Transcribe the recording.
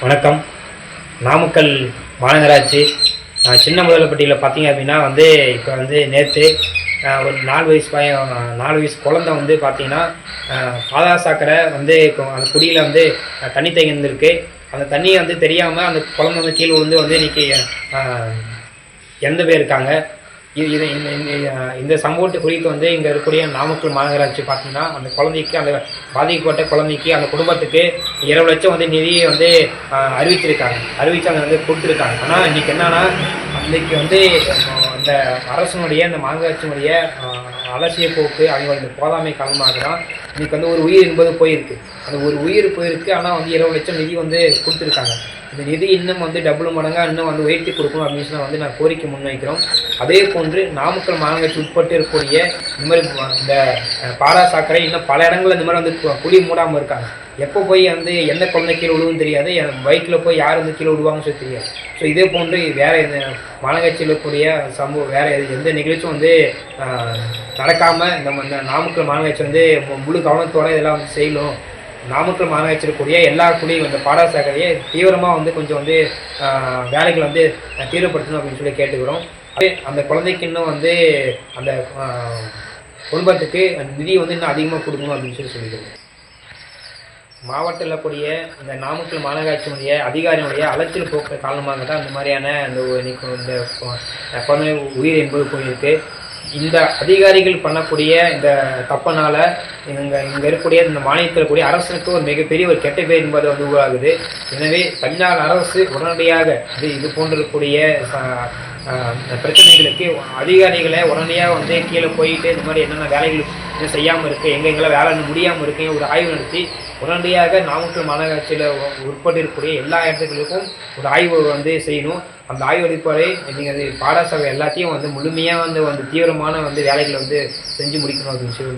வணக்கம். நாமக்கல் மாநகராட்சி சின்ன முதலப்பட்டியில் பார்த்தீங்க அப்படின்னா இப்போ நேற்று ஒரு 4 வயசு குழந்தை பார்த்தீங்கன்னா பாதாள சாக்கடை இப்போ அந்த குடியில் தண்ணி தேங்கி இருந்திருக்கு. அந்த தண்ணியை தெரியாமல் அந்த குழந்தை கீழே விழுந்து இன்றைக்கி இறந்து போயிருக்காங்க. இது இந்த சம்பவத்தை குறித்து இங்கே இருக்கக்கூடிய நாமக்கல் மாநகராட்சி பார்த்தீங்கன்னா அந்த குழந்தைக்கு, அந்த பாதிக்கப்பட்ட குழந்தைக்கு, அந்த குடும்பத்துக்கு 20 லட்சம் நிதியை அறிவித்து அதை கொடுத்துருக்காங்க. ஆனால் இன்றைக்கி என்னன்னா, அன்றைக்கி அந்த அரசனுடைய, அந்த மாநகராட்சியினுடைய அலட்சிய போக்கு, அவங்க இந்த போதாமை காரணமாக தான் இன்றைக்கி ஒரு உயிர் என்பது போயிருக்கு. அந்த ஒரு உயிர் போயிருக்கு. ஆனால் 20 லட்சம் நிதி கொடுத்துருக்காங்க. இந்த நிதி இன்னும் டபுள் மடங்காக இன்னும் உயர்த்தி கொடுக்கணும் அப்படின்னு சொல்லி நான் கோரிக்கை முன்வைக்கிறோம். அதே போன்று நாமக்கல் மாநகராட்சி உட்பட்டு இருக்கக்கூடிய இந்த மாதிரி இந்த பாதாள சாக்கடை இன்னும் பல இடங்களில் இந்த மாதிரி குழி மூடாமல் இருக்காங்க. எப்போ போய் எந்த குழந்தை கீழே விழுவும் தெரியாது, பைக்கில் போய் யார் கீழே விடுவாங்கன்னு சொல்லி தெரியாது. ஸோ இதே போன்று வேறு இந்த மாநகராட்சியில் இருக்கக்கூடிய சம்பவம் வேறு எந்த நிகழ்ச்சியும் நடக்காமல் இந்த நாமக்கல் மாநகராட்சி முழு கவனத்தோடு இதெல்லாம் செய்யணும். நாமக்கல் மாநகராட்சியில் இருக்கக்கூடிய எல்லா குடியும் இந்த பாதாள சாக்கடையை தீவிரமாக கொஞ்சம் வேலைகள் தீவிரப்படுத்தணும் அப்படின்னு சொல்லி கேட்டுக்கிறோம். அந்த குழந்தைக்கு இன்னும் அந்த குடும்பத்துக்கு நிதி இன்னும் அதிகமாக கொடுக்கணும் அப்படின்னு சொல்லிக்கிறோம். மாவட்டத்தில் இருக்கக்கூடிய இந்த நாமக்கல் மாநகராட்சியினுடைய அதிகாரிகளுடைய அலைச்சல் போக்கு காரணமாக தான் இந்த மாதிரியான இந்த குழந்தை உயிர் என்பது போயிருக்கு. இந்த அதிகாரிகள் பண்ணக்கூடிய இந்த தப்பனால் இங்கே இருக்கக்கூடிய இந்த மாநிலத்தில் இருக்கக்கூடிய அரசுக்கு ஒரு மிகப்பெரிய ஒரு கெட்ட பேர் என்பது உருவாகுது. எனவே தமிழ்நாடு அரசு உடனடியாக இது போன்றிருக்கக்கூடிய பிரச்சனைகளுக்கு அதிகாரிகளை உடனடியாக கீழே போயிட்டு இந்த மாதிரி என்னென்ன வேலைகள் இன்னும் செய்யாமல் இருக்குது, எங்கெங்கெல்லாம் வேலை முடியாமல் இருக்குது, ஒரு ஆய்வு நடத்தி உடனடியாக நாமக்கல் மாநகராட்சியில் உட்பட்டு இருக்கக்கூடிய எல்லா இடத்துகளுக்கும் ஒரு ஆய்வு செய்யணும். அந்த ஆய்வு அடிப்படை நீங்கள் பாதாள சாக்கடை எல்லாத்தையும் முழுமையாக தீவிரமான வேலைகளை செஞ்சு முடிக்கணும் அப்படின்னு சொல்லி